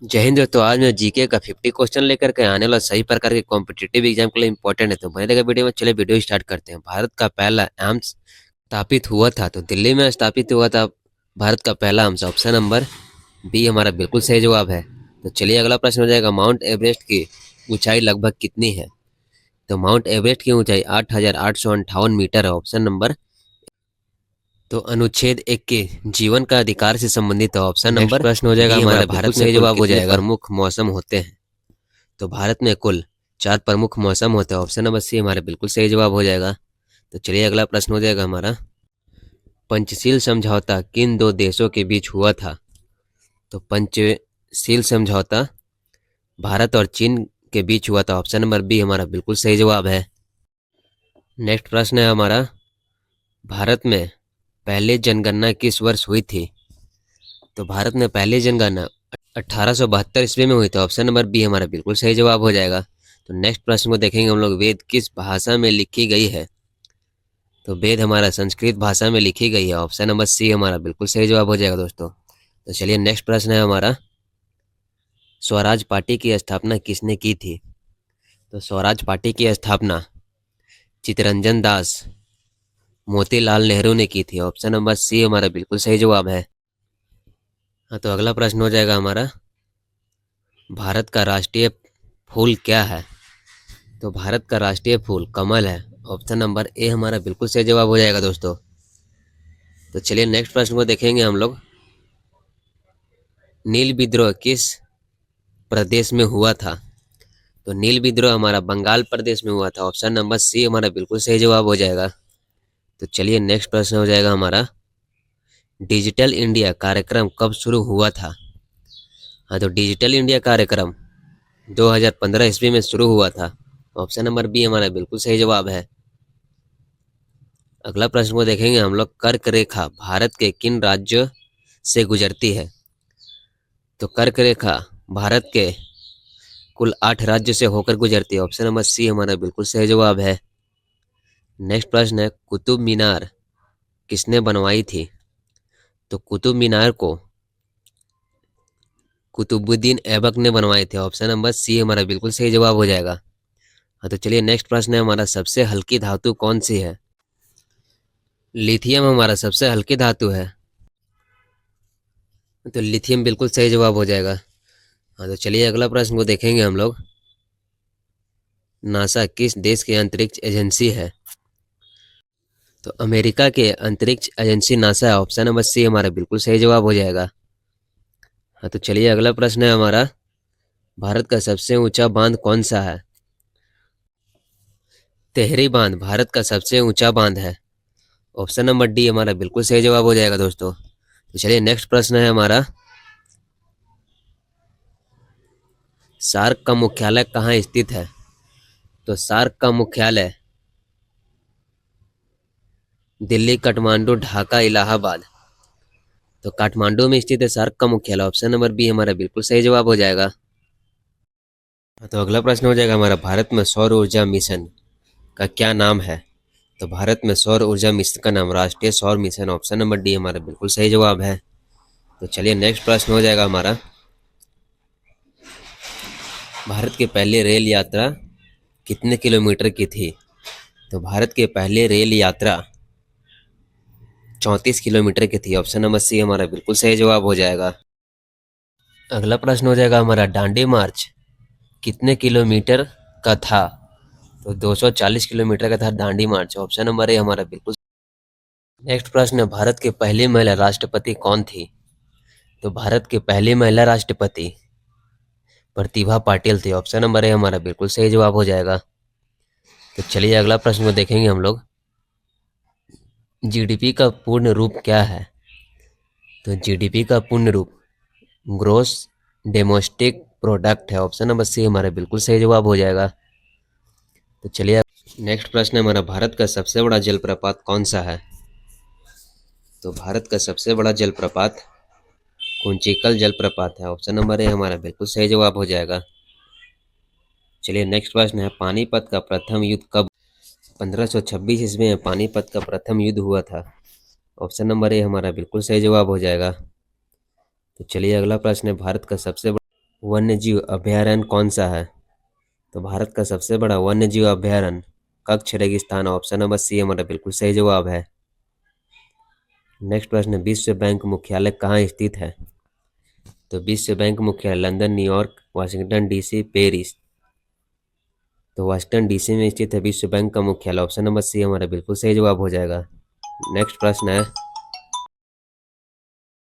जय हिंद दोस्तों। आज मैं जीके का 50 क्वेश्चन लेकर के आने वाला सही प्रकार के कॉम्पिटिटिव एग्जाम के लिए इंपॉर्टेंट है, तो बने रहेगा वीडियो में। चले वीडियो स्टार्ट करते हैं। भारत का पहला एम्स स्थापित हुआ था, तो दिल्ली में स्थापित हुआ था भारत का पहला एम्स। ऑप्शन नंबर बी हमारा बिल्कुल सही जवाब है। तो चलिए अगला प्रश्न हो जाएगा, माउंट एवरेस्ट की ऊंचाई लगभग कितनी है? तो माउंट एवरेस्ट की ऊंचाई 8,858 मीटर है। Option number. तो अनुच्छेद 1 के जीवन का अधिकार से संबंधित है। ऑप्शन नंबर प्रश्न हो जाएगा हमारा भारत में जवाब हो जाएगा प्रमुख मौसम होते हैं? तो भारत में कुल 4 प्रमुख मौसम होते हैं। ऑप्शन नंबर सी हमारा बिल्कुल सही जवाब हो जाएगा। तो चलिए अगला प्रश्न हो जाएगा हमारा, पंचशील समझौता किन दो देशों के बीच हुआ था? तो पंचशील समझौता भारत और चीन के बीच हुआ था। ऑप्शन नंबर बी हमारा बिल्कुल सही जवाब है। नेक्स्ट प्रश्न है हमारा, भारत में पहले जनगणना किस वर्ष हुई थी? तो भारत में पहली जनगणना 1872 ईस्वी में हुई थी। ऑप्शन नंबर बी हमारा बिल्कुल सही जवाब हो जाएगा। तो नेक्स्ट प्रश्न को देखेंगे हम लोग, वेद किस भाषा में लिखी गई है? तो वेद हमारा संस्कृत भाषा में लिखी गई है। ऑप्शन नंबर सी हमारा बिल्कुल सही जवाब हो जाएगा दोस्तों। तो चलिए नेक्स्ट प्रश्न है हमारा, स्वराज पार्टी की स्थापना किसने की थी? तो स्वराज पार्टी की स्थापना चित्तरंजन दास मोतीलाल नेहरू ने की थी। ऑप्शन नंबर सी हमारा बिल्कुल सही जवाब है। हाँ, तो अगला प्रश्न हो जाएगा हमारा, भारत का राष्ट्रीय फूल क्या है? तो भारत का राष्ट्रीय फूल कमल है। ऑप्शन नंबर ए हमारा बिल्कुल सही जवाब हो जाएगा दोस्तों। तो चलिए नेक्स्ट प्रश्न को देखेंगे हम लोग, नील विद्रोह किस प्रदेश में हुआ था? तो नील विद्रोह हमारा बंगाल प्रदेश में हुआ था। ऑप्शन नंबर सी हमारा बिल्कुल सही जवाब हो जाएगा। तो चलिए नेक्स्ट प्रश्न हो जाएगा हमारा, डिजिटल इंडिया कार्यक्रम कब शुरू हुआ था? हाँ, तो डिजिटल इंडिया कार्यक्रम 2015 ईस्वी में शुरू हुआ था। ऑप्शन नंबर बी हमारा बिल्कुल सही जवाब है। अगला प्रश्न को देखेंगे हम लोग, कर्क रेखा भारत के किन राज्यों से गुजरती है? तो कर्क रेखा भारत के कुल 8 राज्यों से होकर गुजरती है। ऑप्शन नंबर सी हमारा बिल्कुल सही जवाब है। नेक्स्ट प्रश्न है, कुतुब मीनार किसने बनवाई थी? तो कुतुब मीनार को कुतुबुद्दीन ऐबक ने बनवाए थे। ऑप्शन नंबर सी हमारा बिल्कुल सही जवाब हो जाएगा। हाँ, तो चलिए नेक्स्ट प्रश्न है हमारा, सबसे हल्की धातु कौन सी है? लिथियम हमारा सबसे हल्की धातु है। तो लिथियम बिल्कुल सही जवाब हो जाएगा। हाँ, तो चलिए अगला प्रश्न को देखेंगे हम लोग, नासा किस देश की अंतरिक्ष एजेंसी है? तो अमेरिका के अंतरिक्ष एजेंसी नासा है। ऑप्शन नंबर सी हमारा बिल्कुल सही जवाब हो जाएगा। हाँ, तो चलिए अगला प्रश्न है हमारा, भारत का सबसे ऊंचा बांध कौन सा है? तेहरी बांध भारत का सबसे ऊंचा बांध है। ऑप्शन नंबर डी हमारा बिल्कुल सही जवाब हो जाएगा दोस्तों। तो चलिए नेक्स्ट प्रश्न है हमारा, सार्क का मुख्यालय कहाँ स्थित है? तो सार्क का मुख्यालय दिल्ली, काठमांडू, ढाका, इलाहाबाद। तो काठमांडू में स्थित है सार्क का मुख्यालय। ऑप्शन नंबर बी हमारा बिल्कुल सही जवाब हो जाएगा। तो अगला प्रश्न हो जाएगा हमारा, भारत में सौर ऊर्जा मिशन का क्या नाम है? तो भारत में सौर ऊर्जा मिशन का नाम राष्ट्रीय सौर मिशन। ऑप्शन नंबर डी हमारा बिल्कुल सही जवाब है। तो चलिए नेक्स्ट प्रश्न हो जाएगा हमारा, भारत की पहली रेल यात्रा कितने किलोमीटर की थी? तो भारत की पहली रेल यात्रा 34 किलोमीटर की थी। ऑप्शन नंबर सी हमारा बिल्कुल सही जवाब हो जाएगा। अगला प्रश्न हो जाएगा हमारा, दांडी मार्च कितने किलोमीटर का था? तो 240 किलोमीटर का था दांडी मार्च। ऑप्शन नंबर ए हमारा बिल्कुल। नेक्स्ट प्रश्न है, भारत की पहली महिला राष्ट्रपति कौन थी? तो भारत की पहली महिला राष्ट्रपति प्रतिभा पाटिल थी। ऑप्शन नंबर ए हमारा बिल्कुल सही जवाब हो जाएगा। तो चलिए अगला प्रश्न को देखेंगे हम लोग, जीडीपी का पूर्ण रूप क्या है? तो जीडीपी का पूर्ण रूप ग्रोस डोमेस्टिक प्रोडक्ट है। ऑप्शन नंबर सी हमारा बिल्कुल सही जवाब हो जाएगा। तो चलिए नेक्स्ट प्रश्न है हमारा, भारत का सबसे बड़ा जलप्रपात कौन सा है? तो भारत का सबसे बड़ा जलप्रपात कुंचिकल जलप्रपात है। ऑप्शन नंबर ए हमारा बिल्कुल सही जवाब हो जाएगा। चलिए नेक्स्ट प्रश्न है, पानीपत का प्रथम युद्ध कब? 1526 ईस्वी में पानीपत का प्रथम युद्ध हुआ था। ऑप्शन नंबर ए हमारा बिल्कुल सही जवाब हो जाएगा। तो चलिए अगला प्रश्न है, भारत का सबसे बड़ा वन्यजीव अभयारण्य कौन सा है? तो भारत का सबसे बड़ा वन्यजीव अभयारण्य कच्छ रेगिस्तान, ऑप्शन नंबर सी हमारा बिल्कुल सही जवाब है। नेक्स्ट प्रश्न, विश्व बैंक मुख्यालय कहाँ स्थित है? तो विश्व बैंक मुख्यालय London, New York, Washington DC, Paris. तो वाशिंगटन डीसी में स्थित है विश्व बैंक का मुख्यालय, ऑप्शन नंबर सी हमारा बिल्कुल सही जवाब हो जाएगा। नेक्स्ट प्रश्न है,